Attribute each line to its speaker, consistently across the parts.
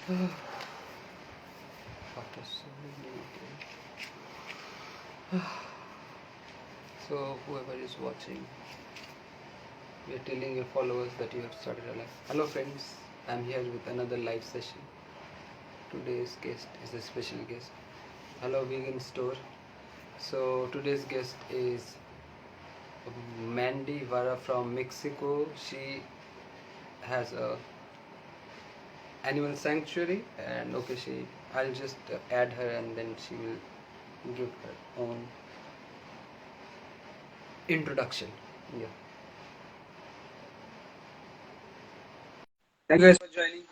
Speaker 1: After so many days. So whoever is watching, we are telling your followers that you have started a live. Hello friends, I'm here with another live session. Today's guest is a special guest. Hello vegan store. So today's guest is Mandy Vara from Mexico. She has a animal sanctuary, and I'll just add her and then she will give her own introduction. Yeah. Thank you guys for joining.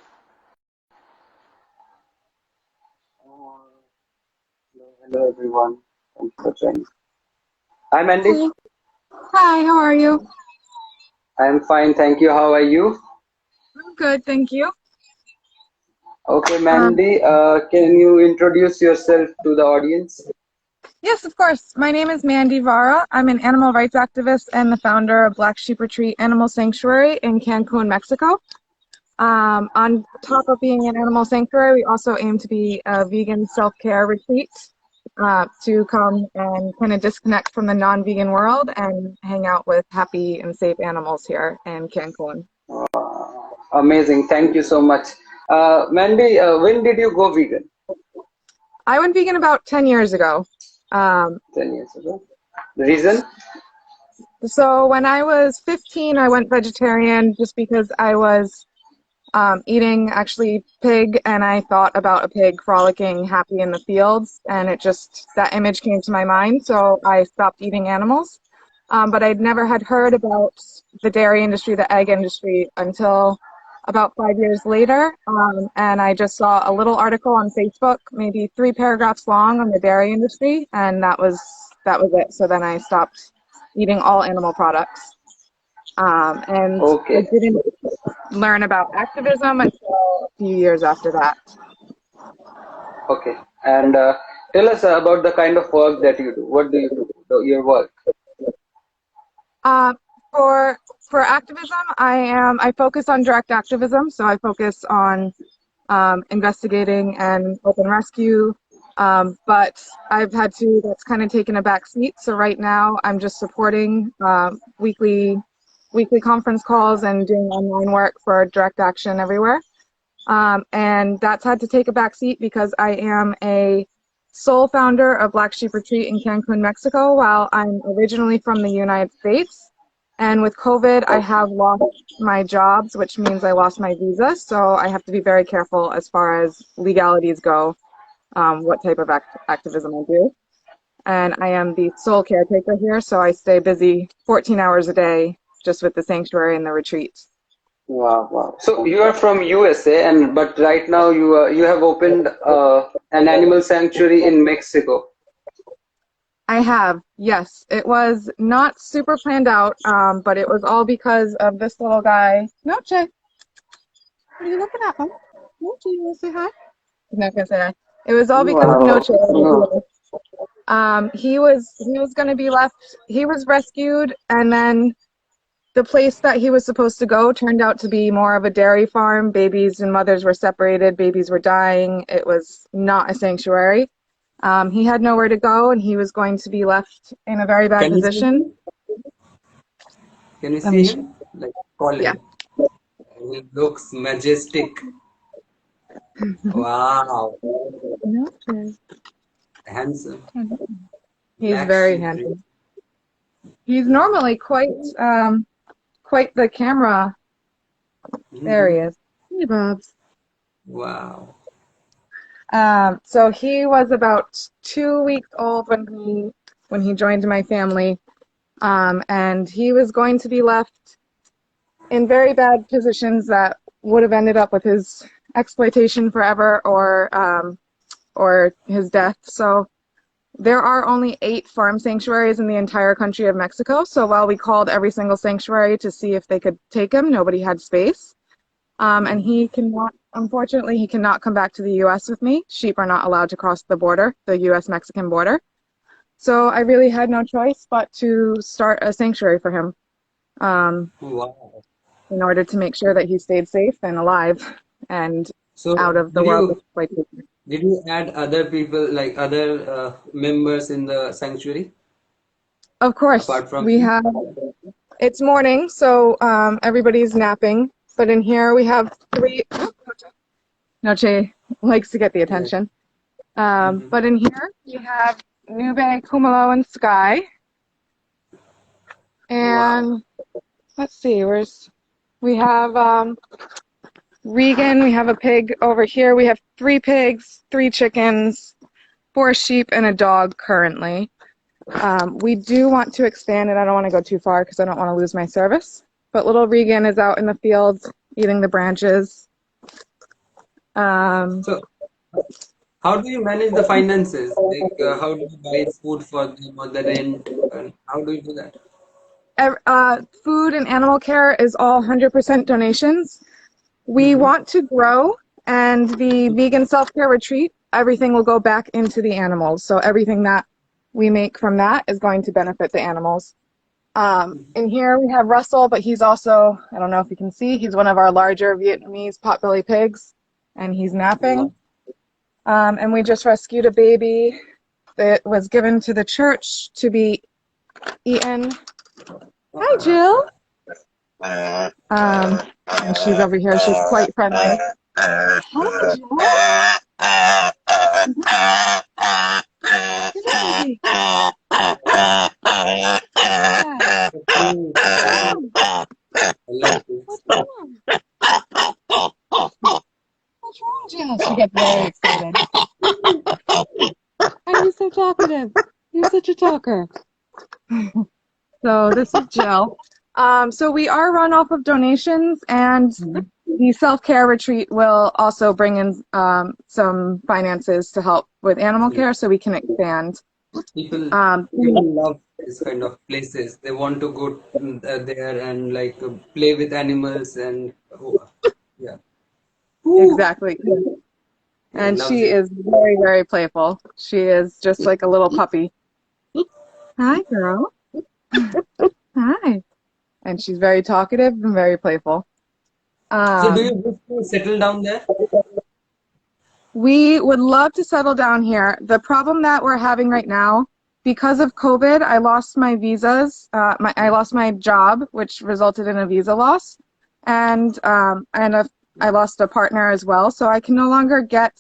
Speaker 1: Hello everyone. Thank you for joining. Hi Mandy.
Speaker 2: Hi. Hi, how are you?
Speaker 1: I'm fine, thank you. How are you?
Speaker 2: I'm good, thank you.
Speaker 1: Okay,
Speaker 2: Um,
Speaker 1: Mandy, can you introduce yourself to the audience?
Speaker 2: yes, of course. My name is Mandy Vara. I'm an animal rights activist and the founder of Black Sheep Retreat Animal Sanctuary in Cancun, Mexico. On top of being an animal sanctuary, we also aim to be a vegan self-care retreat to come and kind of disconnect from the non-vegan world and hang out with happy and safe animals here in Cancun.
Speaker 1: Amazing, thank you so much. Mandy, when did you go vegan?
Speaker 2: I went vegan about 10 years ago.
Speaker 1: 10 years ago. The reason?
Speaker 2: So when I was 15, I went vegetarian just because I was eating actually pig, and I thought about a pig frolicking happy in the fields, and that image came to my mind, so I stopped eating animals. But I'd never had heard about the dairy industry, the egg industry, until about 5 years later, and I just saw a little article on Facebook, maybe 3 paragraphs long, on the dairy industry, and that was it. So then I stopped eating all animal products, and I
Speaker 1: Okay,
Speaker 2: didn't learn about activism until a few years after that.
Speaker 1: okay. And tell us about the kind of work that you do. What do you do? Your work.
Speaker 2: Uh, for activism, I focus on direct activism, so I focus on investigating and open rescue. But that's kind of taken a back seat. So right now I'm just supporting weekly conference calls and doing online work for direct action everywhere. And that's had to take a back seat because I am a sole founder of Black Sheep Retreat in Cancun, Mexico, while I'm originally from the United States. And with COVID, I have lost my jobs, which means I lost my visa. So I have to be very careful as far as legalities go, what type of activism I do. And I am the sole caretaker here, so I stay busy 14 hours a day just with the sanctuary and the retreat.
Speaker 1: Wow, wow. So you are from USA, but right now you have opened an animal sanctuary in Mexico.
Speaker 2: I have, yes. It was not super planned out, but it was all because of this little guy. Noche, what are you looking at, huh? Noche, you want to say hi? He's not gonna say hi. It was all because of
Speaker 1: Wow.
Speaker 2: Noche. He was gonna be left. He was rescued, and then the place that he was supposed to go turned out to be more of a dairy farm. Babies and mothers were separated. Babies were dying. It was not a sanctuary. He had nowhere to go, and he was going to be left in a very bad
Speaker 1: Can you see
Speaker 2: position.
Speaker 1: him? Can you
Speaker 2: Let me
Speaker 1: see
Speaker 2: show.
Speaker 1: him? Like call
Speaker 2: Yeah.
Speaker 1: him. He looks majestic. Wow.
Speaker 2: No,
Speaker 1: Handsome.
Speaker 2: he's
Speaker 1: Black
Speaker 2: very
Speaker 1: sheep breed.
Speaker 2: handsome. He's normally quite the camera. There he is. Hey, Bubs.
Speaker 1: Wow.
Speaker 2: So he was about 2 weeks old when he joined my family, and he was going to be left in very bad positions that would have ended up with his exploitation forever or his death. So there are only 8 farm sanctuaries in the entire country of Mexico. So while we called every single sanctuary to see if they could take him, nobody had space. And unfortunately, he cannot come back to the U.S. with me. Sheep are not allowed to cross the border, the U.S.-Mexican border. So I really had no choice but to start a sanctuary for him
Speaker 1: Wow.
Speaker 2: in order to make sure that he stayed safe and alive. And
Speaker 1: So
Speaker 2: out of the
Speaker 1: did
Speaker 2: world
Speaker 1: you
Speaker 2: exploitation.
Speaker 1: did you add other people like other members in the sanctuary
Speaker 2: Of course,
Speaker 1: apart from
Speaker 2: we
Speaker 1: you?
Speaker 2: have, it's morning, so everybody's napping. But in here we have three. Noche likes to get the
Speaker 1: Yeah.
Speaker 2: attention.
Speaker 1: Hmm.
Speaker 2: But in here we have Nube, Kumalo, and Sky.
Speaker 1: Wow.
Speaker 2: And let's see, we have Regan, we have a pig over here. We have 3 pigs, 3 chickens, 4 sheep, and a dog currently. We do want to expand it. I don't want to go too far because I don't want to lose my service. But little Regan is out in the field eating the branches. Um,
Speaker 1: So how do you manage the finances? Like how do you buy food for them or the rent? And how do you do that?
Speaker 2: Food and animal care is all 100% donations. We
Speaker 1: Hmm.
Speaker 2: want to grow, and the vegan self-care retreat, everything will go back into the animals. So everything that we make from that is going to benefit the animals. In here we have Russell, but he's also, I don't know if you can see, he's one of our larger Vietnamese potbelly pigs, and he's napping.
Speaker 1: Wow.
Speaker 2: And we just rescued a baby that was given to the church to be eaten. Hi, Jill. And she's over here. She's quite friendly. Hi, Jill. Good baby. Yeah.
Speaker 1: So cute. I love this.
Speaker 2: What's wrong? What's wrong, Jill? She gets very excited. Why are you so talkative? You're such a talker. So this is Jill. So we are run off of donations, and the self-care retreat will also bring in some finances to help with animal care so we can expand.
Speaker 1: People
Speaker 2: Um,
Speaker 1: people love this kind of places. They want to go there and like play with animals and oh, yeah. Ooh,
Speaker 2: exactly.
Speaker 1: yeah,
Speaker 2: And
Speaker 1: loves
Speaker 2: she
Speaker 1: it.
Speaker 2: is very, very playful. She is just like a little puppy. Hi, girl. Hi. And she's very talkative and very playful.
Speaker 1: So do you
Speaker 2: Um,
Speaker 1: wish to settle down there?
Speaker 2: We would love to settle down here. The problem that we're having right now, because of COVID, I lost my visas. I lost my job, which resulted in a visa loss, and I lost a partner as well. So I can no longer get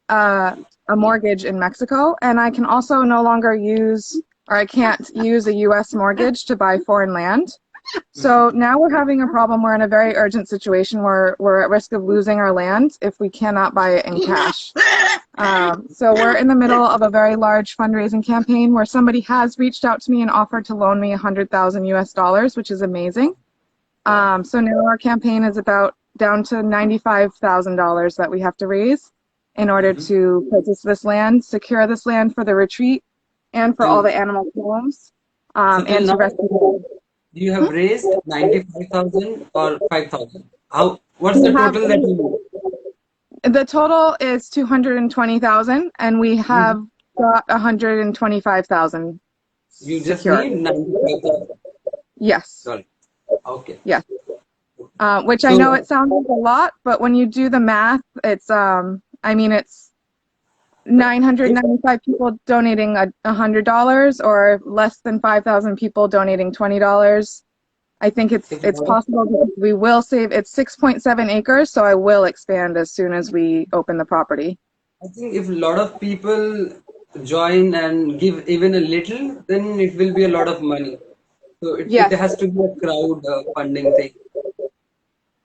Speaker 2: a mortgage in Mexico, and I can also no longer use, or I can't use a U.S. mortgage to buy foreign land. So now we're having a problem. We're in a very urgent situation where we're at risk of losing our land if we cannot buy it in cash. So we're in the middle of a very large fundraising campaign where somebody has reached out to me and offered to loan me 100,000 US dollars, which is amazing.
Speaker 1: Wow.
Speaker 2: So now our campaign is about down to $95,000 that we have to raise in order
Speaker 1: Hmm.
Speaker 2: to purchase this land, secure this land for the retreat, and for all
Speaker 1: So
Speaker 2: the animal homes,
Speaker 1: so till
Speaker 2: and to
Speaker 1: now
Speaker 2: rescue.
Speaker 1: you have raised 95,000 or 5,000. How what's the
Speaker 2: We have
Speaker 1: total that you
Speaker 2: The total is 220,000, and we
Speaker 1: need?
Speaker 2: have got 125,000
Speaker 1: You just
Speaker 2: secured.
Speaker 1: need 95,000.
Speaker 2: Yes,
Speaker 1: Okay.
Speaker 2: yes. Which I know
Speaker 1: So
Speaker 2: it sounds like a lot, but when you do the math, it's I mean it's
Speaker 1: but if
Speaker 2: 995 people donating $100, or less than 5,000 people donating $20. I think
Speaker 1: if a
Speaker 2: it's
Speaker 1: lot of
Speaker 2: possible because we will save. It's 6.7 acres, so I will expand as soon as we open the property.
Speaker 1: I think if a lot of people join and give even a little, then it will be a lot of money. So it
Speaker 2: Yes,
Speaker 1: has to be a crowd funding thing.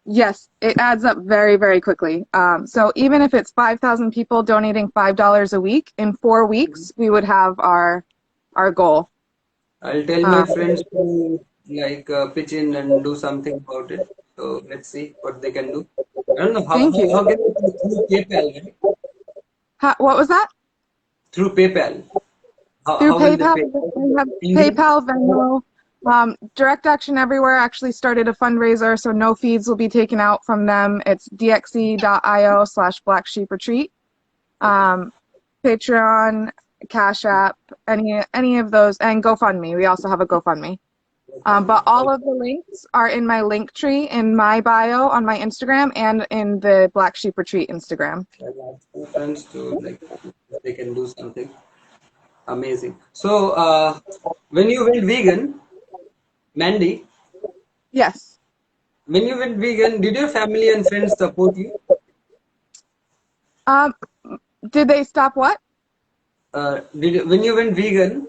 Speaker 2: yes, it adds up very, very quickly. So even if it's 5,000 people donating $5 a week, in 4 weeks we would have our goal.
Speaker 1: I'll tell my
Speaker 2: Um,
Speaker 1: friends to like pitch in and do something about it. So let's see what they can do. I don't know
Speaker 2: Thank
Speaker 1: how
Speaker 2: you.
Speaker 1: can they do through PayPal, right?
Speaker 2: What was that?
Speaker 1: Through PayPal.
Speaker 2: Through
Speaker 1: How will they
Speaker 2: PayPal,
Speaker 1: pay?
Speaker 2: we have
Speaker 1: Easy?
Speaker 2: PayPal, Venmo. Direct Action Everywhere actually started a fundraiser, so no fees will be taken out from them. It's dxe.io/Black Sheep Retreat.
Speaker 1: Okay.
Speaker 2: Um, Patreon, Cash App, any of those, and GoFundMe. We also have a GoFundMe. But all of the links are in my link tree in my bio on my Instagram and in the Black Sheep Retreat Instagram.
Speaker 1: I'll ask my friends to like if they can do something amazing. So, when you went vegan, Mandy,
Speaker 2: Yes.
Speaker 1: when you went vegan, did your family and friends support you?
Speaker 2: Um, did they stop what?
Speaker 1: When you went vegan,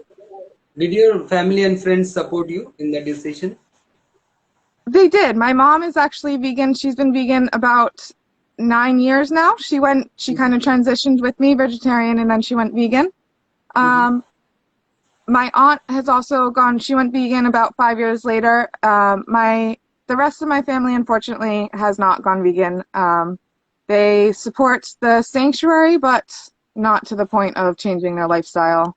Speaker 1: did your family and friends support you in that decision?
Speaker 2: They did. My mom is actually vegan. She's been vegan about 9 years now. She kind of transitioned with me, vegetarian, and then she went vegan.
Speaker 1: Mm-hmm.
Speaker 2: My aunt has also gone, she went vegan about 5 years later. The rest of my family, unfortunately, has not gone vegan. They support the sanctuary, but not to the point of changing their lifestyle.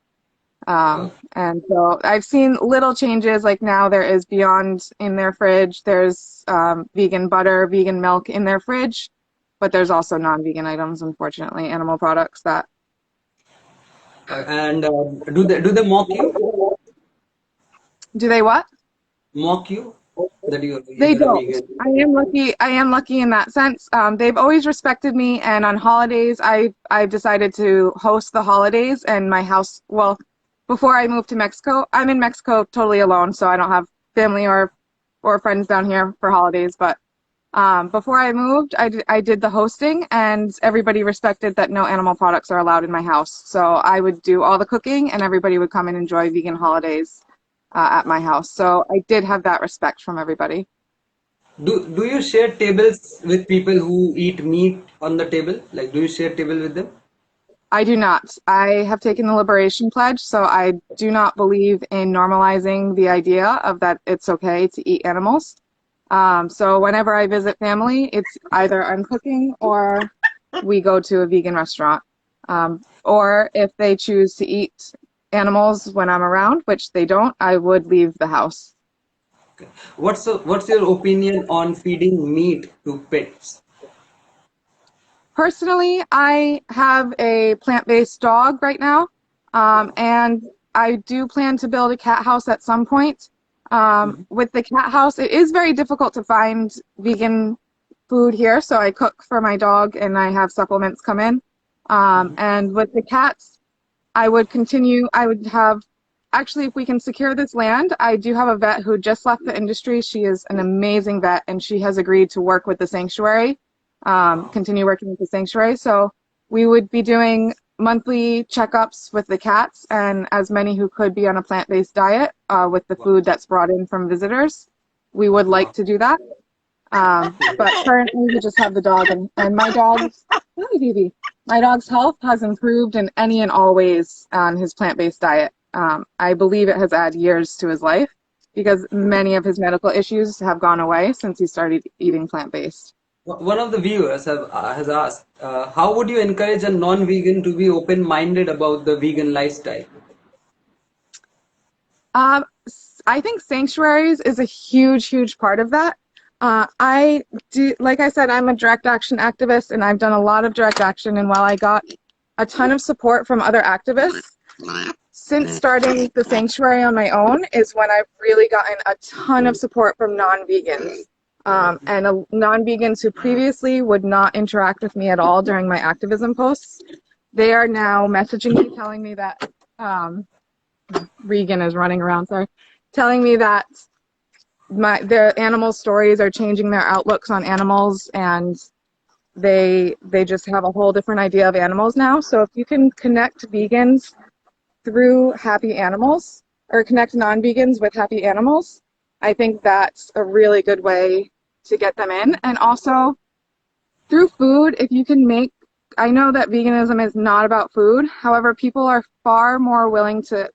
Speaker 2: And so I've seen little changes, like now there is Beyond in their fridge. There's vegan butter, vegan milk in their fridge, but there's also non-vegan items, unfortunately, animal products that.
Speaker 1: And do they mock you?
Speaker 2: Do they what?
Speaker 1: Mock you that
Speaker 2: They
Speaker 1: you're a
Speaker 2: don't.
Speaker 1: vegan?
Speaker 2: I am lucky in that sense. They've always respected me, and on holidays, I've decided to host the holidays in my house. Well, before I moved to Mexico, I'm in Mexico totally alone, so I don't have family or friends down here for holidays. But before I moved, I did the hosting, and everybody respected that no animal products are allowed in my house. So I would do all the cooking, and everybody would come and enjoy vegan holidays at my house. So I did have that respect from everybody.
Speaker 1: Do you share tables with people who eat meat on the table? Like, do you share table with them?
Speaker 2: I do not. I have taken the Liberation Pledge, so I do not believe in normalizing the idea of that it's okay to eat animals. So whenever I visit family, it's either I'm cooking or we go to a vegan restaurant. Or if they choose to eat animals when I'm around, which they don't, I would leave the house.
Speaker 1: Okay. What's your opinion on feeding meat to pets?
Speaker 2: Personally, I have a plant-based dog right now,
Speaker 1: Wow.
Speaker 2: and I do plan to build a cat house at some point.
Speaker 1: Mhm.
Speaker 2: With the cat house, it is very difficult to find vegan food here, so I cook for my dog and I have supplements come in.
Speaker 1: Mhm.
Speaker 2: And with the cats, I would have, actually, if we can secure this land, I do have a vet who just left the industry. She is an amazing vet, and she has agreed to work with the sanctuary,
Speaker 1: Wow.
Speaker 2: continue working with the sanctuary. So we would be doing monthly checkups with the cats and as many who could be on a plant-based diet with the
Speaker 1: Wow.
Speaker 2: food that's brought in from visitors. We would like
Speaker 1: Wow.
Speaker 2: to do that. But currently we just have the dog and my dog's, hi, baby. My dog's health has improved in any and all ways on his plant-based diet. I believe it has added years to his life because many of his medical issues have gone away since he started eating plant-based.
Speaker 1: One of the viewers has asked, how would you encourage a non-vegan to be open-minded about the vegan lifestyle?
Speaker 2: Um, I think sanctuaries is a huge, huge part of that. I do, like I said, I'm a direct action activist and I've done a lot of direct action. And while I got a ton of support from other activists, since starting the sanctuary on my own is when I've really gotten a ton of support from non-vegans. And non-vegans who previously would not interact with me at all during my activism posts, they are now messaging me telling me that Regan is running around, sorry, telling me that their animal stories are changing their outlooks on animals and they just have a whole different idea of animals now. So if you can connect vegans through happy animals or connect non-vegans with happy animals, I think that's a really good way to get them in. And also through food, if you can make, I know that veganism is not about food. However, people are far more willing to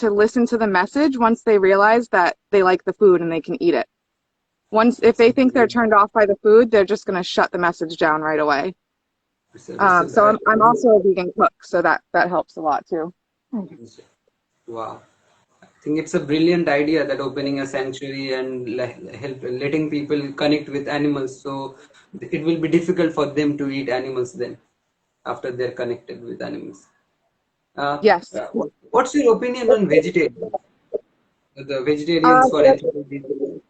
Speaker 2: listen to the message once they realize that they like the food and they can eat it. Once, if
Speaker 1: It's a
Speaker 2: they think they're
Speaker 1: brilliant,
Speaker 2: turned off by the food, they're just going to shut the message down right away.
Speaker 1: it's
Speaker 2: So I'm also a vegan cook, so that helps a lot too.
Speaker 1: wow. I think it's a brilliant idea that opening a sanctuary and help letting people connect with animals. So it will be difficult for them to eat animals then after they're connected with animals.
Speaker 2: Yes.
Speaker 1: What's your opinion on vegetarians? The vegetarians for
Speaker 2: Yes,
Speaker 1: ethical reasons.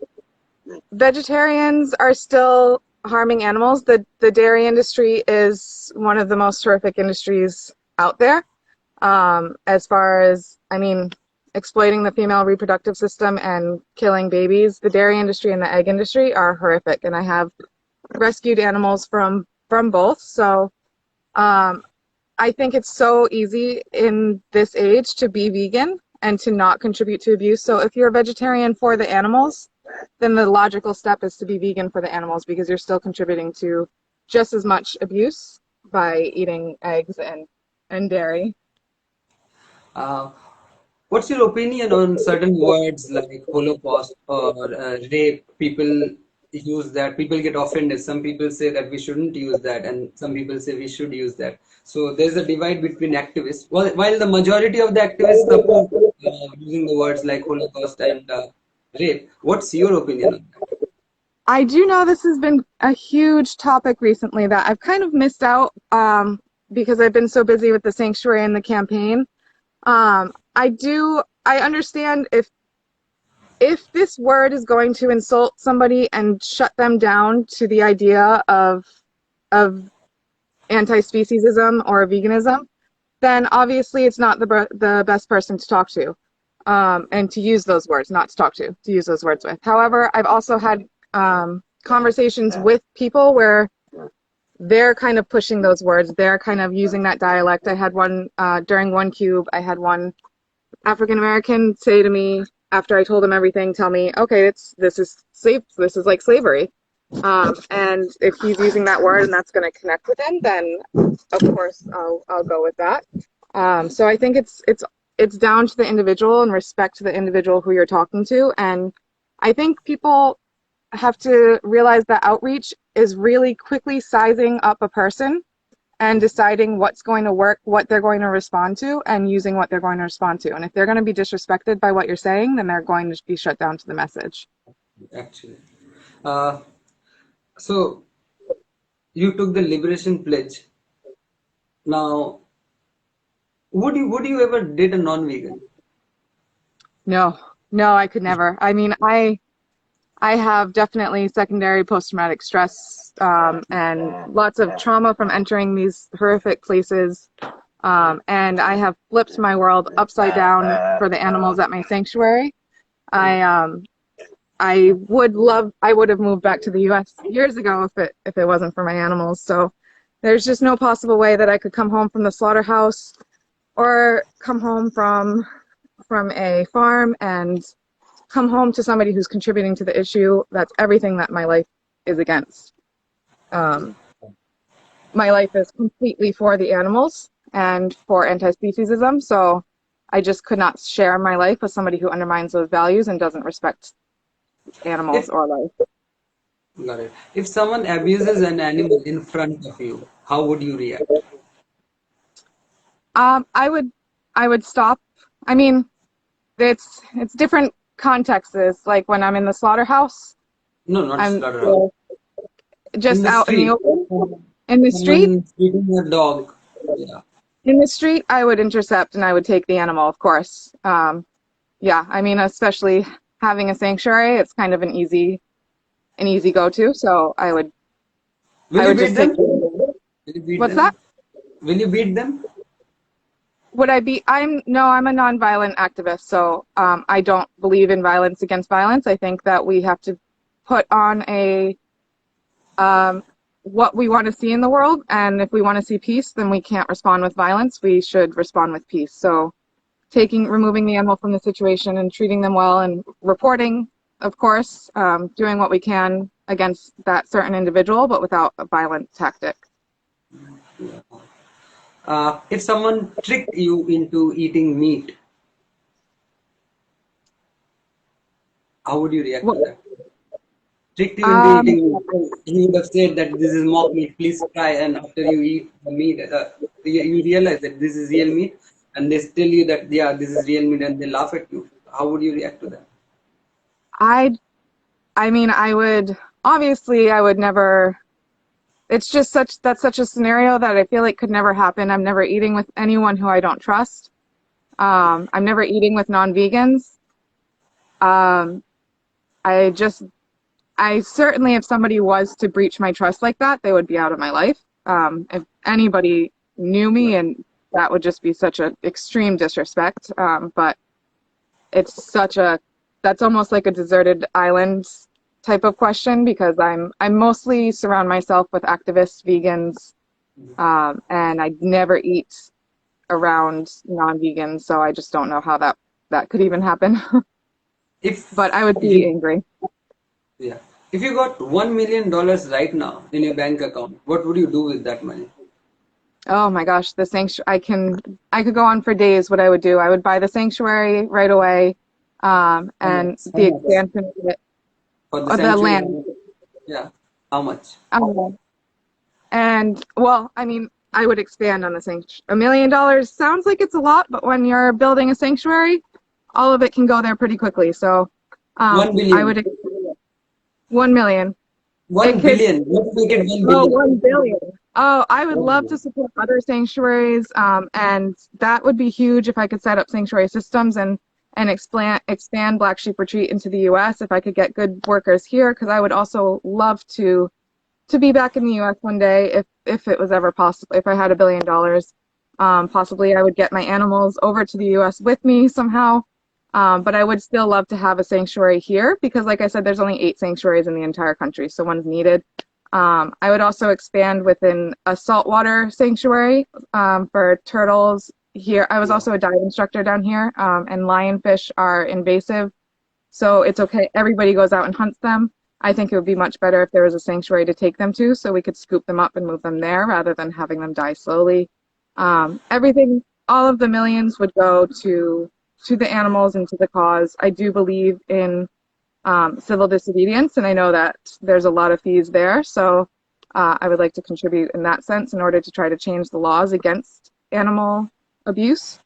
Speaker 2: vegetarians are still harming animals. The dairy industry is one of the most horrific industries out there. As far as, I mean, exploiting the female reproductive system and killing babies, the dairy industry and the egg industry are horrific. And I have rescued animals from both. So um, I think it's so easy in this age to be vegan and to not contribute to abuse. So if you're a vegetarian for the animals, then the logical step is to be vegan for the animals because you're still contributing to just as much abuse by eating eggs and dairy.
Speaker 1: Uh, what's your opinion on certain words like Holocaust or rape? People use that. People get offended. Some people say that we shouldn't use that, and some people say we should use that. So there's a divide between activists. While the majority of the activists support using the words like Holocaust and rape, what's your opinion on that?
Speaker 2: I do know this has been a huge topic recently that I've kind of missed out because I've been so busy with the sanctuary and the campaign. I understand if this word is going to insult somebody and shut them down to the idea of anti-speciesism or veganism, then obviously it's not the best person to talk to, and to use those words, not to use those words with. However, I've also had conversations with people where they're kind of pushing those words. They're kind of using that dialect. I had one during one cube. I had one African American say to me after I told him everything, tell me, okay, this is like slavery. And if he's using that word and that's going to connect with him, then of course I'll go with that. So I think it's down to the individual and respect to the individual who you're talking to. And I think people have to realize that outreach is really quickly sizing up a person and deciding what's going to work, what they're going to respond to, and using what they're going to respond to. And if they're going to be disrespected by what you're saying, then they're going to be shut down to the message.
Speaker 1: Actually, uh, so you took the liberation pledge. Now, would you ever date a non-vegan?
Speaker 2: No, no, I could never. I mean, I have definitely secondary post-traumatic stress and lots of trauma from entering these horrific places. And I have flipped my world upside down for the animals at my sanctuary. I I would have moved back to the US years ago if it wasn't for my animals. So there's just no possible way that I could come home from the slaughterhouse or come home from a farm and come home to somebody who's contributing to the issue. That's everything that my life is against. Um, my life is completely for the animals and for anti-speciesism. So I just could not share my life with somebody who undermines those values and doesn't respect animals
Speaker 1: If
Speaker 2: or life.
Speaker 1: got it. If someone abuses an animal in front of you, how would you react?
Speaker 2: Um, I would I would stop. I mean, it's different contexts. Like when I'm in the slaughterhouse,
Speaker 1: No, not
Speaker 2: I'm
Speaker 1: slaughterhouse. In
Speaker 2: just
Speaker 1: the
Speaker 2: out in the
Speaker 1: street,
Speaker 2: open. In the street,
Speaker 1: someone feeding a dog. Yeah.
Speaker 2: I would intercept and I would take the animal, of course. Yeah, I mean, especially having a sanctuary, it's kind of an easy go-to. So
Speaker 1: Will
Speaker 2: I
Speaker 1: you
Speaker 2: would
Speaker 1: beat
Speaker 2: just
Speaker 1: them?
Speaker 2: take the animal.
Speaker 1: Will you beat
Speaker 2: What's
Speaker 1: them?
Speaker 2: that?
Speaker 1: Will you beat them?
Speaker 2: Would I be? I'm a nonviolent activist, so I don't believe in violence against violence. I think that we have to put on a what we want to see in the world, and if we want to see peace, then we can't respond with violence. We should respond with peace. So removing the animal from the situation and treating them well and reporting, of course, doing what we can against that certain individual, but without a violent tactic.
Speaker 1: If someone tricked you into eating meat, how would you react to
Speaker 2: What,
Speaker 1: that? Tricked you into
Speaker 2: um,
Speaker 1: eating meat. You would have said that this is mock meat, please try. And after you eat the meat, you realize that this is real meat, and they tell you that, yeah, this is real meat, and they laugh at you. How would you react to that?
Speaker 2: I, I mean, I would never. It's just that's such a scenario that I feel like could never happen. I'm never eating with anyone who I don't trust. I'm never eating with non-vegans. Um, I just, I certainly, if somebody was to breach my trust like that, they would be out of my life. If anybody knew me, and that would just be such an extreme disrespect. But it's such a, that's almost like a deserted island type of question because I mostly surround myself with activists, vegans, and I never eat around non-vegans, so I just don't know how that could even happen. But I
Speaker 1: If
Speaker 2: would be
Speaker 1: you,
Speaker 2: angry.
Speaker 1: yeah, if you got $1 million right now in your bank account, what would you do with that money?
Speaker 2: Oh my gosh, the sanctuary. I could go on for days what I would do. I would buy the sanctuary right away,
Speaker 1: How much?
Speaker 2: and
Speaker 1: How
Speaker 2: the
Speaker 1: much
Speaker 2: expansion of it,
Speaker 1: for the
Speaker 2: or the
Speaker 1: sanctuary?
Speaker 2: land.
Speaker 1: Yeah, how much?
Speaker 2: Um, and well, I mean, I would expand on the sanctuary. $1 million sounds like it's a lot, but when you're building a sanctuary, all of it can go there pretty quickly. So,
Speaker 1: One
Speaker 2: I
Speaker 1: billion.
Speaker 2: would 1 million. It
Speaker 1: One
Speaker 2: could.
Speaker 1: billion. Let's make it one
Speaker 2: Oh,
Speaker 1: billion.
Speaker 2: 1 billion. Oh, I would
Speaker 1: One
Speaker 2: love to
Speaker 1: billion.
Speaker 2: support other sanctuaries, and that would be huge if I could set up sanctuary systems and expand Black Sheep Retreat into the U.S. If I could get good workers here, because I would also love to be back in the U.S. one day if it was ever possible. If I had $1 billion, possibly I would get my animals over to the U.S. with me somehow. But I would still love to have a sanctuary here because, like I said, there's only 8 sanctuaries in the entire country, so one's needed. I would also expand within a saltwater sanctuary for turtles here. I was
Speaker 1: Yeah.
Speaker 2: also a dive instructor down here, and lionfish are invasive, so it's okay. Everybody goes out and hunts them. I think it would be much better if there was a sanctuary to take them to, so we could scoop them up and move them there rather than having them die slowly. Everything, all of the millions would go to the animals and to the cause. I do believe in civil disobedience, and I know that there's a lot of fees there. So I would like to contribute in that sense in order to try to change the laws against animal abuse.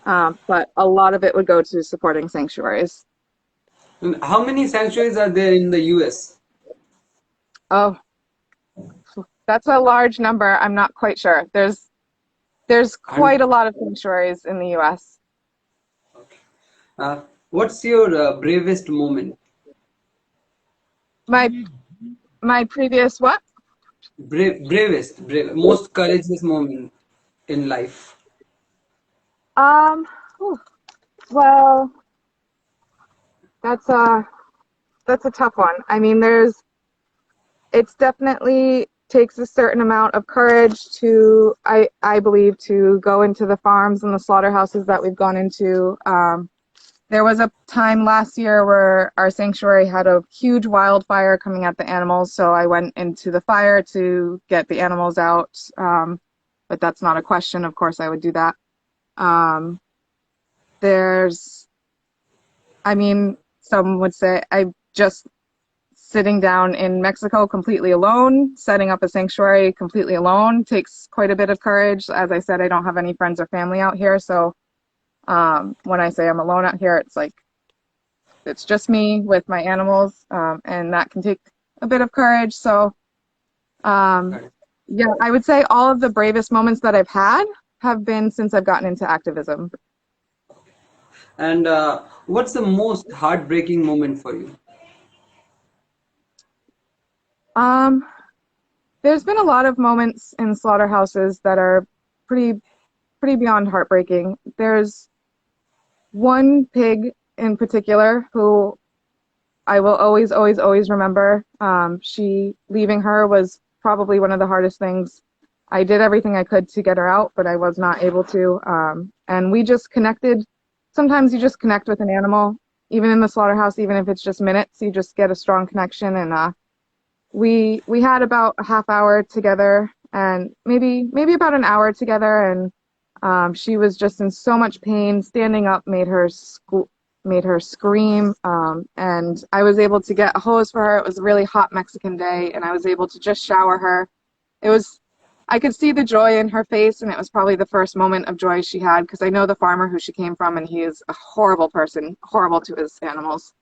Speaker 2: But a lot of it would go to supporting sanctuaries.
Speaker 1: And how many sanctuaries are there in the US?
Speaker 2: Oh, that's a large number. I'm not quite sure. There's quite a lot of sanctuaries in the U.S.
Speaker 1: What's your bravest moment?
Speaker 2: My my previous what?
Speaker 1: Most courageous moment in life.
Speaker 2: Um, whew, well, that's a tough one. I mean, it's definitely takes a certain amount of courage to I believe to go into the farms and the slaughterhouses that we've gone into. There was a time last year where our sanctuary had a huge wildfire coming at the animals, so I went into the fire to get the animals out. But that's not a question. Of course, I would do that. Um, there's, I mean, some would say I just sitting down in Mexico completely alone, setting up a sanctuary completely alone takes quite a bit of courage. As I said, I don't have any friends or family out here, so when I say I'm alone out here, it's like it's just me with my animals, and that can take a bit of courage. So, um,
Speaker 1: Got it.
Speaker 2: yeah, I would say all of the bravest moments that I've had have been since I've gotten into activism.
Speaker 1: And what's the most heartbreaking moment for you?
Speaker 2: Um, there's been a lot of moments in slaughterhouses that are pretty pretty beyond heartbreaking. There's one pig in particular who I will always, always, always remember. She leaving her was probably one of the hardest things. I did everything I could to get her out, but I was not able to. And we just connected. Sometimes you just connect with an animal, even in the slaughterhouse, even if it's just minutes. You just get a strong connection. And we had about a half hour together, and maybe about an hour together. And she was just in so much pain. Standing up made her scream, and I was able to get a hose for her. It was a really hot Mexican day, and I was able to just shower her. It was, I could see the joy in her face, and it was probably the first moment of joy she had because I know the farmer who she came from, and he is a horrible person, horrible to his animals.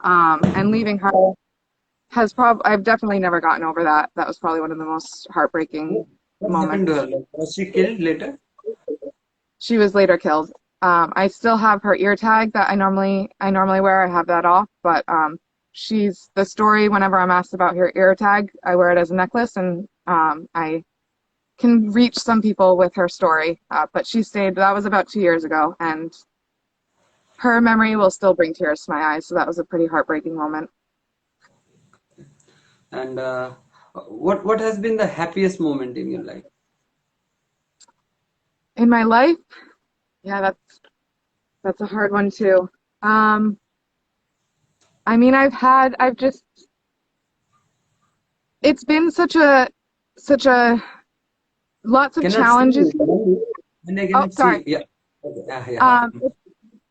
Speaker 2: And leaving her I've definitely never gotten over that. That was probably one of the most heartbreaking
Speaker 1: What happened to
Speaker 2: moments.
Speaker 1: her? Like, was she killed later?
Speaker 2: She was later killed. I still have her ear tag that I normally wear. I have that off, but she's the story. Whenever I'm asked about her ear tag, I wear it as a necklace, and I can reach some people with her story. But she stayed. That was about 2 years ago, and her memory will still bring tears to my eyes. So that was a pretty heartbreaking moment
Speaker 1: And what has been the happiest moment in your life?
Speaker 2: in my life. Yeah, that's a hard one too. Um, I mean, I've just, it's been such a lots of
Speaker 1: Cannot see
Speaker 2: challenges.
Speaker 1: you. And I
Speaker 2: Oh,
Speaker 1: cannot
Speaker 2: sorry.
Speaker 1: see. Yeah. Okay. Yeah.
Speaker 2: Um,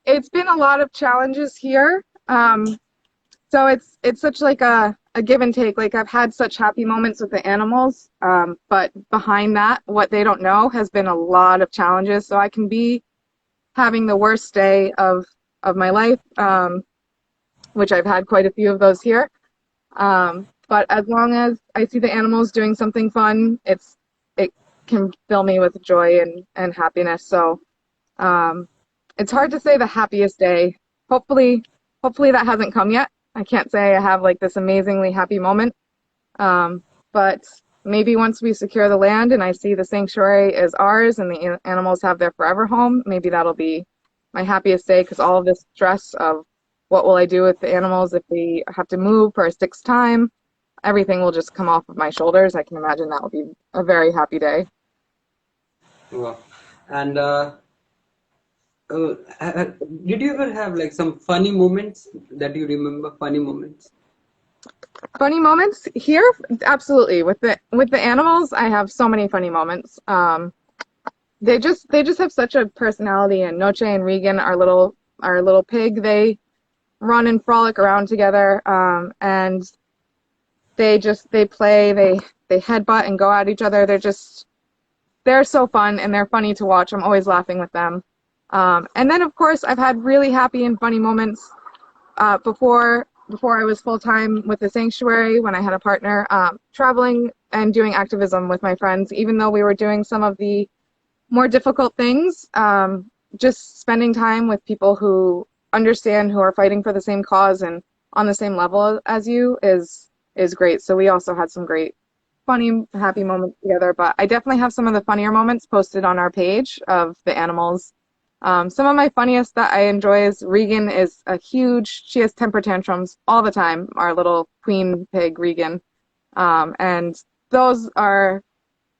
Speaker 2: it's been a lot of challenges here. So it's such like a give and take. Like I've had such happy moments with the animals, but behind that, what they don't know has been a lot of challenges. So I can be having the worst day of my life, which I've had quite a few of those here. But as long as I see the animals doing something fun, it can fill me with joy and happiness. So it's hard to say the happiest day. Hopefully, hopefully that hasn't come yet. I can't say I have like this amazingly happy moment. But maybe once we secure the land and I see the sanctuary is ours and the animals have their forever home, maybe that'll be my happiest day because all of this stress of what will I do with the animals if we have to move for a sixth time, everything will just come off of my shoulders. I can imagine that will be a very happy day.
Speaker 1: Wow. And uh, uh, did you ever have like some funny moments that you remember? Funny moments?
Speaker 2: Funny moments here, absolutely. With the animals, I have so many funny moments. They just have such a personality, and Noche and Regan, our little pig, they run and frolic around together, and they play, they headbutt and go at each other. They're so fun and they're funny to watch. I'm always laughing with them. And then of course I've had really happy and funny moments before I was full time with the sanctuary when I had a partner, traveling and doing activism with my friends. Even though we were doing some of the more difficult things, just spending time with people who understand, who are fighting for the same cause and on the same level as you is great. So we also had some great funny, happy moments together, but I definitely have some of the funnier moments posted on our page of the animals. Some of my funniest that I enjoy is Regan she has temper tantrums all the time, our little queen pig, Regan. And those are,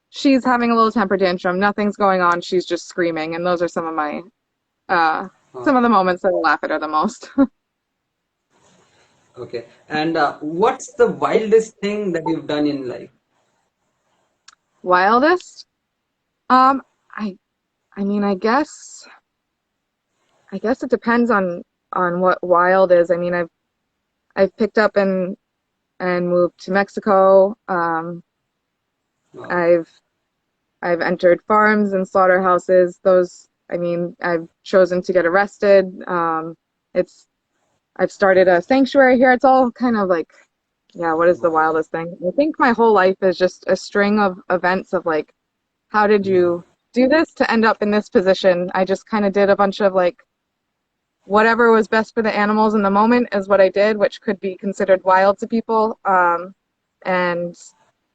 Speaker 2: she's having a little temper tantrum, nothing's going on, she's just screaming, and those are some of the moments that I laugh at her the most.
Speaker 1: Okay. And what's the wildest thing that you've done in life?
Speaker 2: Wildest? Um, I, I mean, I guess it depends on what wild is. I mean, I've picked up and moved to Mexico.
Speaker 1: Wow.
Speaker 2: I've entered farms and slaughterhouses. I mean, I've chosen to get arrested. It's I've started a sanctuary here. It's all kind of like, yeah, what is the
Speaker 1: Wow.
Speaker 2: wildest thing? I think my whole life is just a string of events of like, how did
Speaker 1: Yeah.
Speaker 2: you do this to end up in this position? I just kind of did a bunch of like whatever was best for the animals in the moment is what I did, which could be considered wild to people. And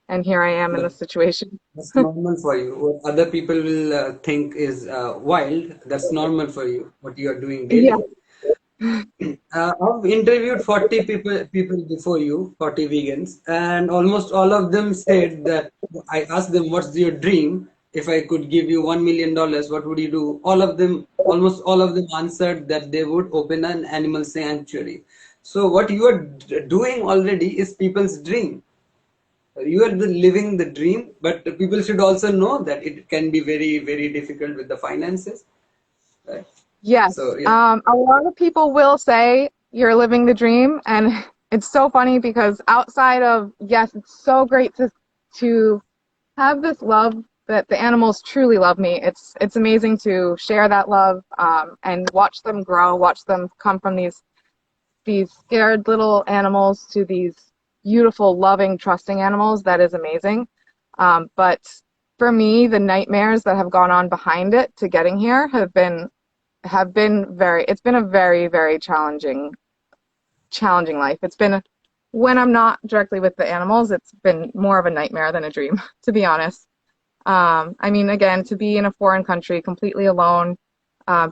Speaker 2: and here I am in
Speaker 1: That,
Speaker 2: this situation.
Speaker 1: that's normal for you. What other people will think is wild, that's normal for you, what you are doing
Speaker 2: Yeah.
Speaker 1: daily. I've interviewed 40 people before you, 40 vegans, and almost all of them said that I asked them, what's your dream? If I could give you $1 million, what would you do? Almost all of them answered that they would open an animal sanctuary. So what you are doing already is people's dream. You are living the dream, but the people should also know that it can be very, very difficult with the finances. Right?
Speaker 2: Yes.
Speaker 1: So yeah.
Speaker 2: A lot of people will say you're living the dream, and it's so funny because outside of, yes, it's so great to have this love that the animals truly love me. It's amazing to share that love, and watch them grow, watch them come from these scared little animals to these beautiful, loving, trusting animals. That is amazing. But for me, the nightmares that have gone on behind it to getting here have been have been it's been a very, very challenging life. It's been, when I'm not directly with the animals, it's been more of a nightmare than a dream, to be honest. I mean, again, to be in a foreign country completely alone,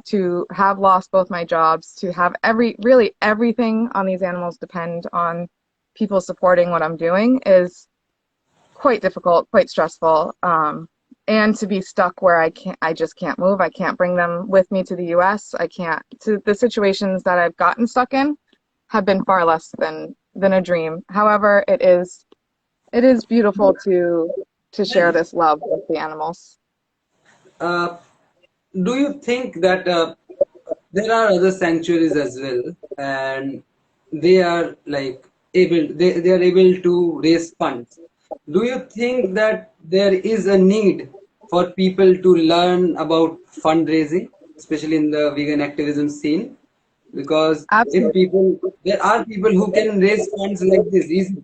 Speaker 2: to have lost both my jobs, to have really everything on these animals depend on people supporting what I'm doing is quite difficult, quite stressful. And to be stuck where I just can't move. I can't bring them with me to the US. I can't, to the situations that I've gotten stuck in have been far less than a dream. However, it is beautiful to share
Speaker 1: Well,
Speaker 2: this love with the animals.
Speaker 1: uh, do you think that there are other sanctuaries as well, and they are like they are able to raise funds? Do you think that there is a need for people to learn about fundraising, especially in the vegan activism scene? Because if
Speaker 2: Absolutely.
Speaker 1: people, there are people who can raise funds like this easily,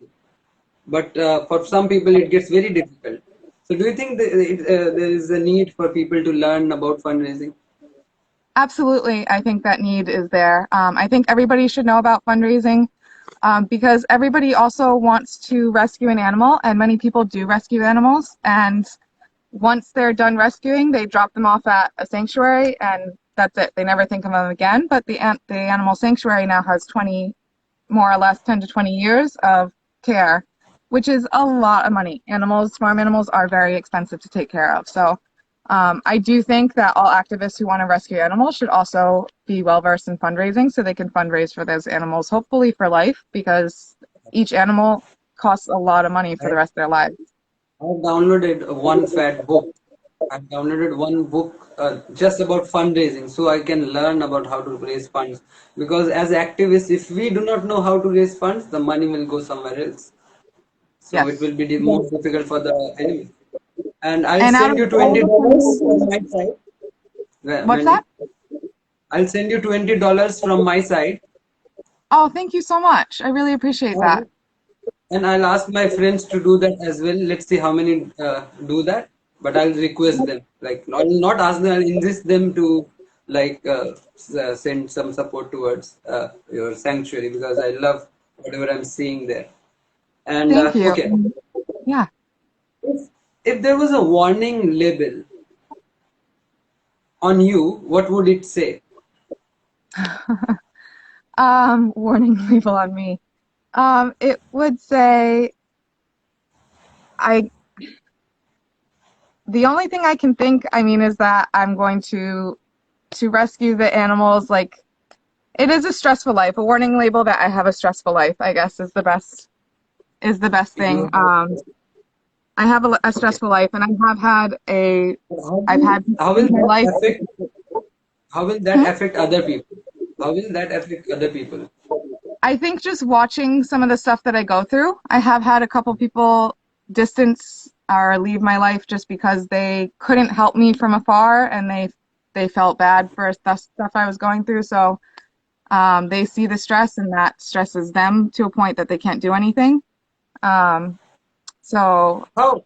Speaker 1: but for some people it gets very difficult. So, do you think there is a need for people to learn about fundraising?
Speaker 2: Absolutely. I think that need is there. I think everybody should know about fundraising, because everybody also wants to rescue an animal, and many people do rescue animals. And once they're done rescuing, they drop them off at a sanctuary, and that's it. They never think of them again. But the animal sanctuary now has 20, more or less 10 to 20 years of care, which is a lot of money. Farm animals are very expensive to take care of. So I do think that all activists who want to rescue animals should also be well versed in fundraising so they can fundraise for those animals, hopefully for life, because each animal costs a lot of money for the rest of their lives.
Speaker 1: I've downloaded one fat book. I've downloaded one book just about fundraising so I can learn about how to raise funds. Because as activists, if we do not know how to raise funds, the money will go somewhere else. So it
Speaker 2: Yes.
Speaker 1: will be more difficult for the enemy. And I'll
Speaker 2: And out
Speaker 1: send
Speaker 2: of
Speaker 1: you
Speaker 2: all the
Speaker 1: $20 from
Speaker 2: fundraising,
Speaker 1: my side,
Speaker 2: what's that?
Speaker 1: Mandy. I'll send you $20 from my side.
Speaker 2: Oh, thank you so much. I really appreciate that.
Speaker 1: And I'll ask my friends to do that as well. Let's see how many do that. But I'll request them. Like, I'll not ask them. I'll insist them to like send some support towards your sanctuary because I love whatever I'm seeing there. And
Speaker 2: Thank you.
Speaker 1: okay,
Speaker 2: Yeah.
Speaker 1: if there was a warning label on you, what would it say?
Speaker 2: Warning label on me. It would say I the only thing I can think, I mean, is that I'm going to rescue the animals. Like, it is a stressful life. A warning label that I have a stressful life, I guess, is the best thing.
Speaker 1: You
Speaker 2: I have a
Speaker 1: okay?
Speaker 2: stressful life, and I've had people
Speaker 1: How will
Speaker 2: in my
Speaker 1: that
Speaker 2: life.
Speaker 1: affect? How will that
Speaker 2: Hmm?
Speaker 1: affect other people? How will that affect other people?
Speaker 2: I think just watching some of the stuff that I go through, I have had a couple people distance or leave my life just because they couldn't help me from afar, and they felt bad for the stuff I was going through. So they see the stress, and that stresses them to a point that they can't do anything. Um, so
Speaker 1: How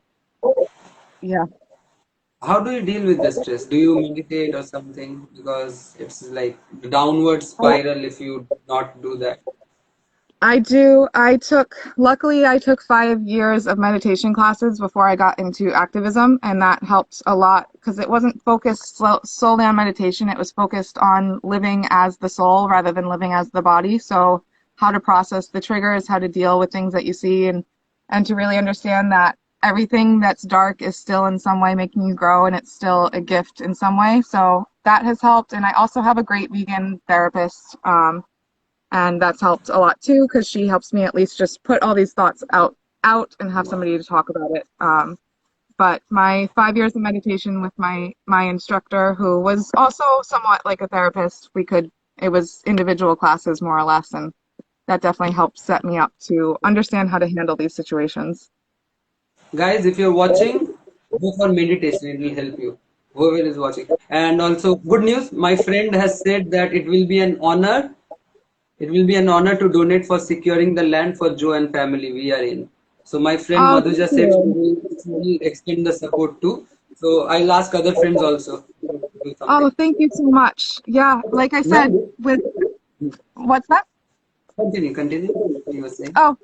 Speaker 2: yeah.
Speaker 1: how do you deal with the stress? Do you meditate or something? Because it's like the downward spiral if you not do that.
Speaker 2: I do. Luckily, I took 5 years of meditation classes before I got into activism, and that helped a lot because it wasn't focused solely on meditation. It was focused on living as the soul rather than living as the body. So, how to process the triggers, how to deal with things that you see, and to really understand that everything that's dark is still in some way making you grow, and it's still a gift in some way. So, that has helped. And I also have a great vegan therapist. And that's helped a lot too because she helps me at least just put all these thoughts out and have somebody to talk about it. But my 5 years of meditation with my instructor, who was also somewhat like a therapist, it was individual classes more or less, and that definitely helped set me up to understand how to handle these situations.
Speaker 1: Guys, if you're watching, go for meditation. It will help you. Whoever is watching. And also, good news. My friend has said that it will be an honor. It will be an honor to donate for securing the land for Joe and family we are in. So my friend
Speaker 2: Oh, thank
Speaker 1: Madhuja said
Speaker 2: you.
Speaker 1: she will extend the support too. So I'll ask other friends also to do
Speaker 2: Oh,
Speaker 1: something.
Speaker 2: thank you so much. Yeah, like I said,
Speaker 1: Mandy,
Speaker 2: with what's that?
Speaker 1: continue. You were saying.
Speaker 2: Oh,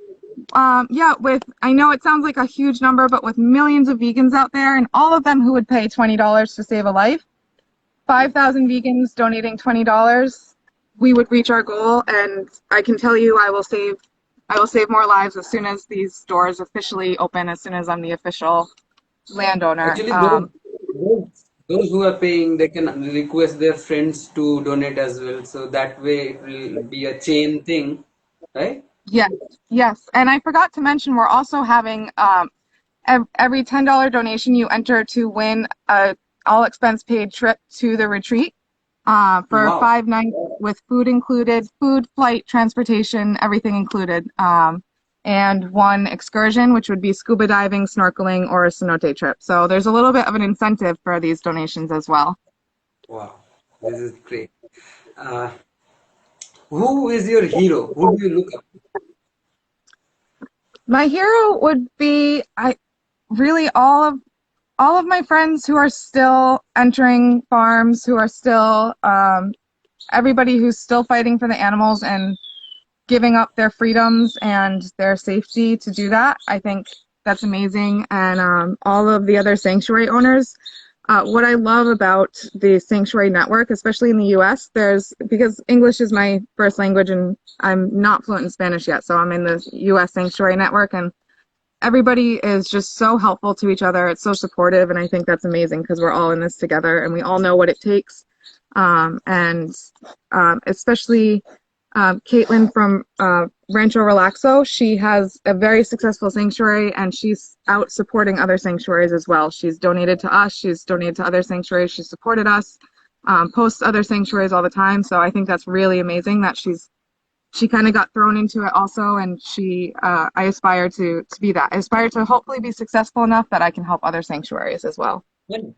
Speaker 2: yeah, with I know it sounds like a huge number, but with millions of vegans out there and all of them who would pay $20 to save a life,
Speaker 1: Yeah.
Speaker 2: 5,000 vegans donating $20, we would reach our goal. And I can tell you, I will save more lives as soon as these stores officially open, as soon as I'm the official landowner.
Speaker 1: Actually, those who are paying, they can request their friends to donate as well. So that way it will be a chain thing, right?
Speaker 2: Yes, yes. And I forgot to mention, we're also having every $10 donation you enter to win a all expense paid trip to the retreat for
Speaker 1: Wow.
Speaker 2: 5 nights with food included, food, flight, transportation, everything included. And one excursion, which would be scuba diving, snorkeling, or a cenote trip. So there's a little bit of an incentive for these donations as well.
Speaker 1: Wow. This is great. Uh, who is your hero? Who do you look up
Speaker 2: My hero would be I really all of my friends who are still entering farms, who are still everybody who's still fighting for the animals and giving up their freedoms and their safety to do that. I think that's amazing. And all of the other sanctuary owners. What I love about the sanctuary network, especially in the U.S., because English is my first language and I'm not fluent in Spanish yet, so I'm in the U.S. sanctuary network, and everybody is just so helpful to each other. It's so supportive, and I think that's amazing because we're all in this together and we all know what it takes. And especially Caitlin from Rancho Relaxo, she has a very successful sanctuary and she's out supporting other sanctuaries as well. She's donated to us, she's donated to other sanctuaries, she's supported us, posts other sanctuaries all the time. So I think that's really amazing that she kind of got thrown into it also, and I aspire to be that. I aspire to hopefully be successful enough that I can help other sanctuaries as well.
Speaker 1: with?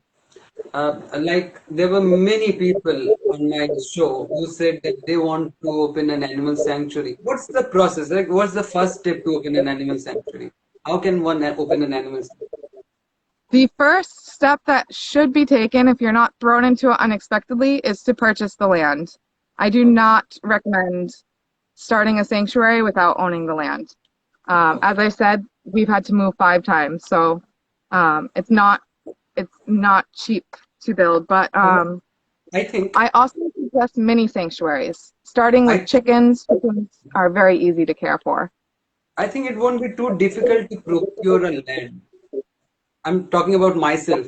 Speaker 1: Like there were many people on my show who said that they want to open an animal sanctuary. What's the process? Like, what's the first step to open an animal sanctuary? How can one open an animal sanctuary?
Speaker 2: The first step that should be taken if you're not thrown into it unexpectedly is to purchase the land. I do
Speaker 1: Okay.
Speaker 2: not recommend starting a sanctuary without owning the land.
Speaker 1: Okay.
Speaker 2: As I said, we've had to move 5 times, so it's not cheap to build. But
Speaker 1: Uh, I think
Speaker 2: I also suggest mini sanctuaries, starting with
Speaker 1: I
Speaker 2: chickens. Chickens are very easy to care for.
Speaker 1: I think it won't be too difficult to procure a land. I'm talking about myself.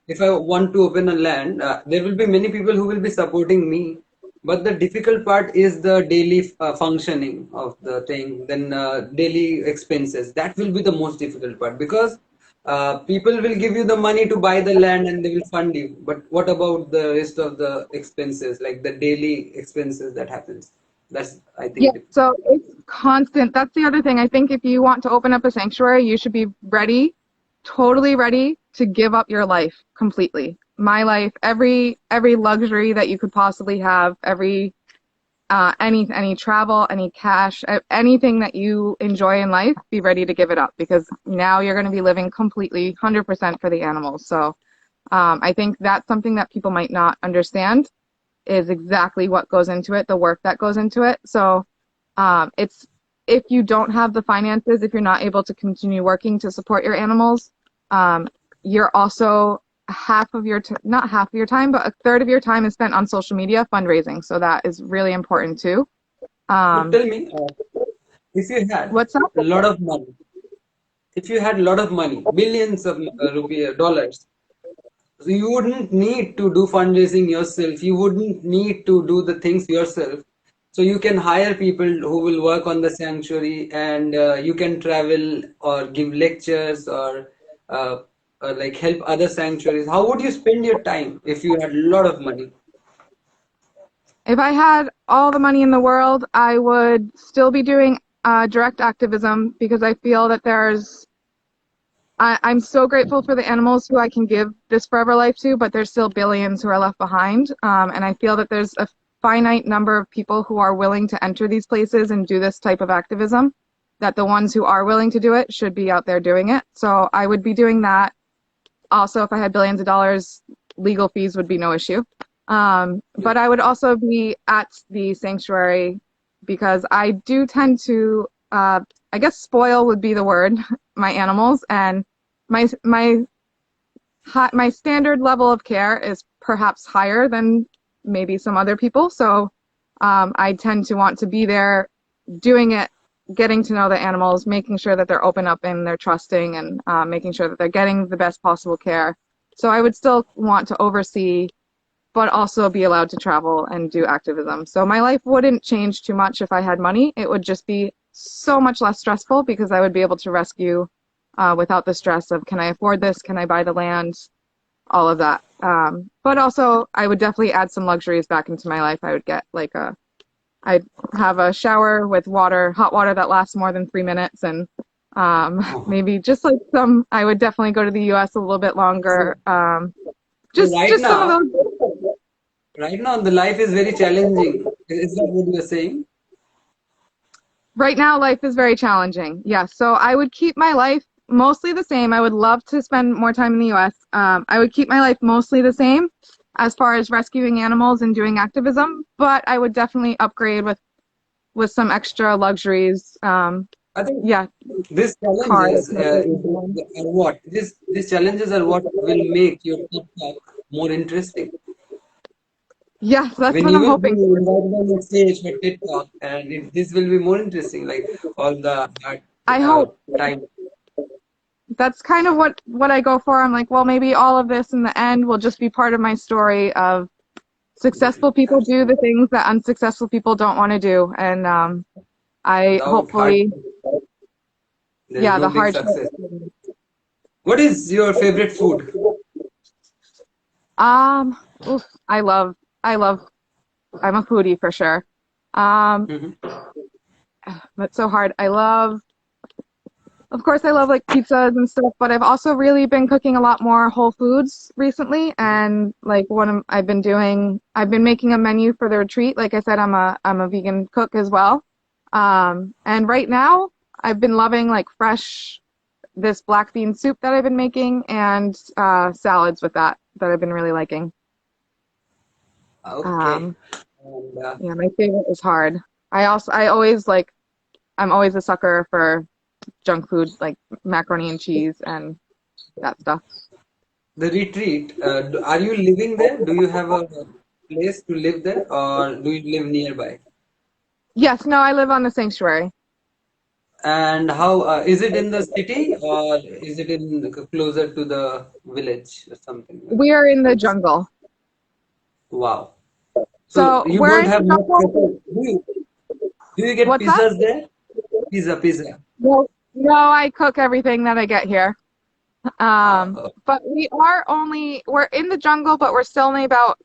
Speaker 1: If I want to open a land, there will be many people who will be supporting me. But the difficult part is the daily functioning of the thing, then daily expenses. That will be the most difficult part because people will give you the money to buy the land and they will fund you. But what about the rest of the expenses, like the daily expenses that happens? That's, I
Speaker 2: Yeah,
Speaker 1: think,
Speaker 2: so it's constant. That's the other thing. I think if you want to open up a sanctuary, you should be ready, totally ready to give up your life completely. My life, every luxury that you could possibly have, every any travel, any cash, anything that you enjoy in life, be ready to give it up because now you're going to be living completely 100% for the animals. So I think that's something that people might not understand is exactly what goes into it, the work that goes into it. So it's if you don't have the finances, if you're not able to continue working to support your animals, you're also not half of your time, but a third of your time is spent on social media fundraising. So that is really important too.
Speaker 1: but
Speaker 2: Um,
Speaker 1: tell me, if you had
Speaker 2: what's up?
Speaker 1: a lot of money, if you had a lot of money, millions of dollars, so you wouldn't need to do fundraising yourself. You wouldn't need to do the things yourself. So you can hire people who will work on the sanctuary, and you can travel or give lectures uh, or like help other sanctuaries. How would you spend your time if you had a lot of money?
Speaker 2: If I had all the money in the world, I would still be doing direct activism because I feel that I'm so grateful for the animals who I can give this forever life to, but there's still billions who are left behind. And I feel that there's a finite number of people who are willing to enter these places and do this type of activism, that the ones who are willing to do it should be out there doing it. So I would be doing that. Also, if I had billions of dollars, legal fees would be no issue. But I would also be at the sanctuary because I do tend to, I guess spoil would be the word, my animals, and my my standard level of care is perhaps higher than maybe some other people. So I tend to want to be there doing it, getting to know the animals, making sure that they're open up and they're trusting, and making sure that they're getting the best possible care. So I would still want to oversee, but also be allowed to travel and do activism. So my life wouldn't change too much if I had money. It would just be so much less stressful because I would be able to rescue without the stress of, can I afford this? Can I buy the land? All of that. But also, I would definitely add some luxuries back into my life. I would get like I'd have a shower with water, hot water that lasts more than 3 minutes, and maybe just like I would definitely go to the U.S. a little bit longer.
Speaker 1: So
Speaker 2: Just some of those.
Speaker 1: right now, the life is very challenging. Is that what you're saying?
Speaker 2: Right now, life is very challenging. Yes, so I would keep my life mostly the same. I would love to spend more time in the U.S. I would keep my life mostly the same as far as rescuing animals and doing activism, but I would definitely upgrade with some extra luxuries.
Speaker 1: I think
Speaker 2: Yeah,
Speaker 1: these
Speaker 2: cars.
Speaker 1: challenges are what these challenges are what will make your TikTok more interesting.
Speaker 2: Yes, that's
Speaker 1: When
Speaker 2: what
Speaker 1: you
Speaker 2: I'm
Speaker 1: will be
Speaker 2: hoping.
Speaker 1: invited on the stage for TikTok, and this will be more interesting, like all the
Speaker 2: I hope.
Speaker 1: time.
Speaker 2: That's kind of what I go for. I'm like, well, maybe all of this in the end will just be part of my story of successful people do the things that unsuccessful people don't want to do, and I
Speaker 1: Without hard,
Speaker 2: hopefully,
Speaker 1: there is
Speaker 2: yeah,
Speaker 1: no
Speaker 2: the
Speaker 1: big
Speaker 2: hardship.
Speaker 1: success. What is your favorite food?
Speaker 2: Oof, I love, I'm a foodie for sure.
Speaker 1: Mhm.
Speaker 2: That's so hard. Of course, I love like pizzas and stuff, but I've also really been cooking a lot more whole foods recently. And like I've been making a menu for the retreat. Like I said, I'm a vegan cook as well. And right now I've been loving like this black bean soup that I've been making, and salads with that I've been really liking.
Speaker 1: Okay.
Speaker 2: Um,
Speaker 1: And,
Speaker 2: yeah, my favorite is hard. I always like, I'm always a sucker for junk food like macaroni and cheese and that stuff.
Speaker 1: the retreat, are you living there? Do you have a place to live there, or do you live nearby?
Speaker 2: Yes, no, I live on the sanctuary.
Speaker 1: And how is it in the city, or is it in closer to the village or something like
Speaker 2: We
Speaker 1: that?
Speaker 2: are in the jungle.
Speaker 1: Wow. So
Speaker 2: So
Speaker 1: you
Speaker 2: we're
Speaker 1: don't
Speaker 2: in
Speaker 1: have
Speaker 2: the
Speaker 1: much
Speaker 2: jungle.
Speaker 1: special. Do you get
Speaker 2: What's that?
Speaker 1: pizzas there? Pizza.
Speaker 2: No, no, I cook everything that I get here.
Speaker 1: Uh,
Speaker 2: But we're in the jungle, but we're still only about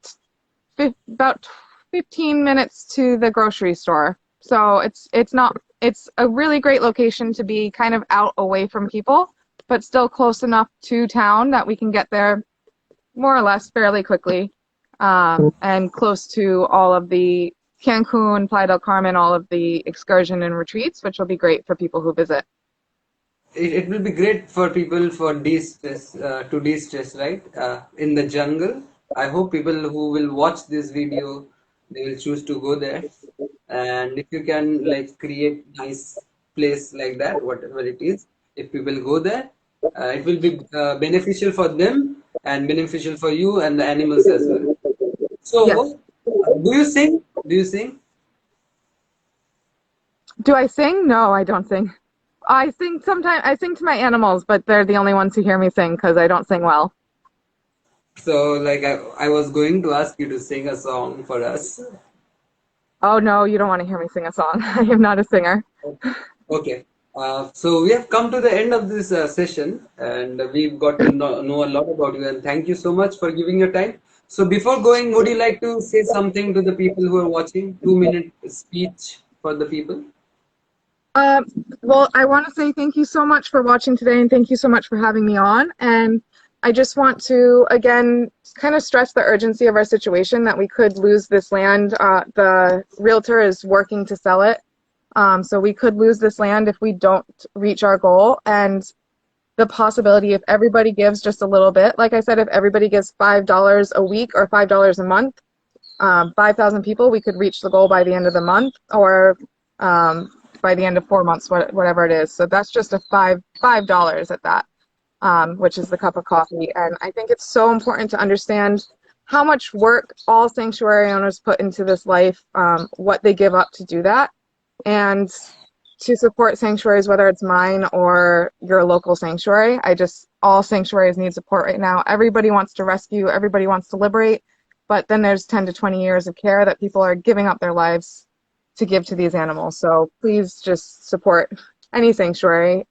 Speaker 2: 15 minutes to the grocery store. So it's a really great location to be kind of out away from people, but still close enough to town that we can get there more or less fairly quickly. And close to all of the Cancun, Playa del Carmen, all of the excursion and retreats, which will be great for people who visit.
Speaker 1: it will be great for people for de-stress, to de-stress, right? In the jungle. I hope people who will watch this video, they will choose to go there. And if you can like create nice place like that, whatever it is, if people go there, it will be beneficial for them and beneficial for you and the animals as well.
Speaker 2: Yes.
Speaker 1: So, do you sing? Do you sing?
Speaker 2: Do I sing? No, I don't sing. I sing sometimes. I sing to my animals, but they're the only ones who hear me sing because I don't sing well.
Speaker 1: So, like, I was going to ask you to sing a song for us.
Speaker 2: Oh no, you don't want to hear me sing a song. I am not a singer.
Speaker 1: Okay. So we have come to the end of this session, and we've got to know a lot about you. And thank you so much for giving your time. So before going, would you like to say something to the people who are watching? 2 minute speech for the people.
Speaker 2: Um, well, I want to say thank you so much for watching today, and thank you so much for having me on. And I just want to, again, kind of stress the urgency of our situation, that we could lose this land. The realtor is working to sell it. So we could lose this land if we don't reach our goal. And the possibility, if everybody gives just a little bit, like I said, if everybody gives $5 a week or $5 a month, 5,000 people, we could reach the goal by the end of the month, or by the end of 4 months, whatever it is. So that's just a $5 at that, which is the cup of coffee. And I think it's so important to understand how much work all sanctuary owners put into this life, what they give up to do that, and to support sanctuaries, whether it's mine or your local sanctuary. All sanctuaries need support right now. Everybody wants to rescue, everybody wants to liberate, but then there's 10 to 20 years of care that people are giving up their lives to give to these animals. So please just support any sanctuary,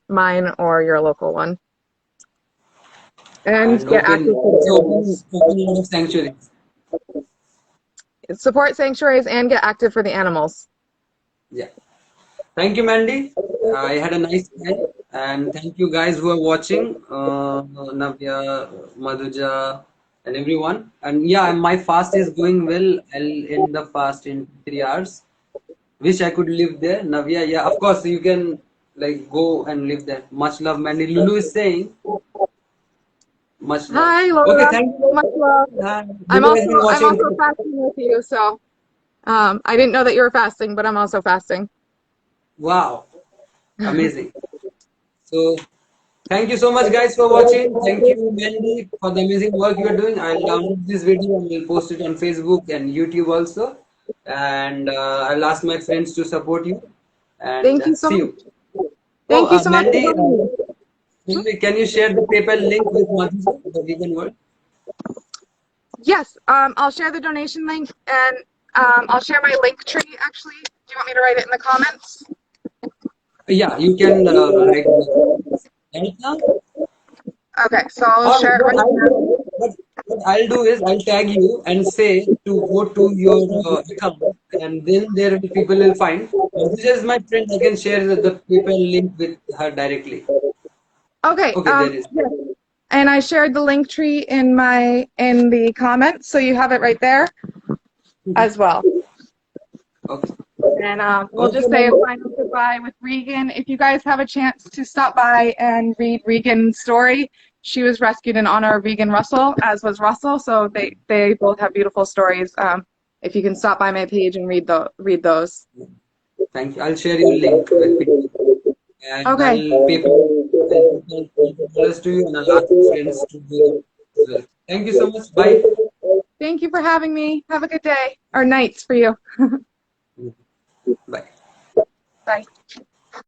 Speaker 2: mine or your local one. And
Speaker 1: And
Speaker 2: get active for the animals.
Speaker 1: open a lot of sanctuaries.
Speaker 2: Support sanctuaries and get active for the animals.
Speaker 1: Yeah. Thank you, Mandy. I had a nice time, and thank you guys who are watching, Navya, Madhuja, and everyone. And yeah, my fast is going well. I'll end the fast in 3 hours. Wish I could live there, Navya. Yeah, of course you can like go and live there. Much love, Mandy. Lulu is saying much love.
Speaker 2: Hi,
Speaker 1: Okay,
Speaker 2: Laura.
Speaker 1: thank you.
Speaker 2: Much love.
Speaker 1: Hi.
Speaker 2: I'm
Speaker 1: Lulu has
Speaker 2: also
Speaker 1: been
Speaker 2: I'm
Speaker 1: watching.
Speaker 2: also fasting with you, so I didn't know that you were fasting, but I'm also fasting.
Speaker 1: Wow, amazing. So thank you so much, guys, for watching. Thank you, Mandy, for the amazing work you are doing. I'll download this video and we'll post it on Facebook and YouTube also. And I'll ask my friends to support you. And
Speaker 2: Thank you so
Speaker 1: see
Speaker 2: much.
Speaker 1: you. Oh,
Speaker 2: Thank you so much for
Speaker 1: Mandy,
Speaker 2: joining me.
Speaker 1: can you share the PayPal link with Madhu, the vegan world?
Speaker 2: Yes, I'll share the donation link, and I'll share my link tree. Actually, do you want me to write it in the comments?
Speaker 1: Yeah, you can write in the comments right now.
Speaker 2: Okay, so I'll
Speaker 1: Or
Speaker 2: share it right now.
Speaker 1: what I'll do is I'll tag you and say to go to your account, and then there will people will find. This is my friend. I can share the PayPal link with her directly.
Speaker 2: Okay,
Speaker 1: Okay, there is.
Speaker 2: yes. And I shared the link tree in the comments, so you have it right there as well.
Speaker 1: Okay.
Speaker 2: And we'll
Speaker 1: Okay,
Speaker 2: just say a
Speaker 1: Mandy.
Speaker 2: final goodbye with Regan. If you guys have a chance to stop by and read Regan's story, she was rescued in honor of Regan Russel, as was Russell. So they both have beautiful stories. If you can stop by my page and read those.
Speaker 1: Thank you. I'll share your link with people, and
Speaker 2: Okay.
Speaker 1: I'll PayPal $20 to you, and I'll ask friends to do it as well. Thank you so much. Bye.
Speaker 2: Thank you for having me. Have a good day or nights for you.
Speaker 1: Bye.
Speaker 2: Bye.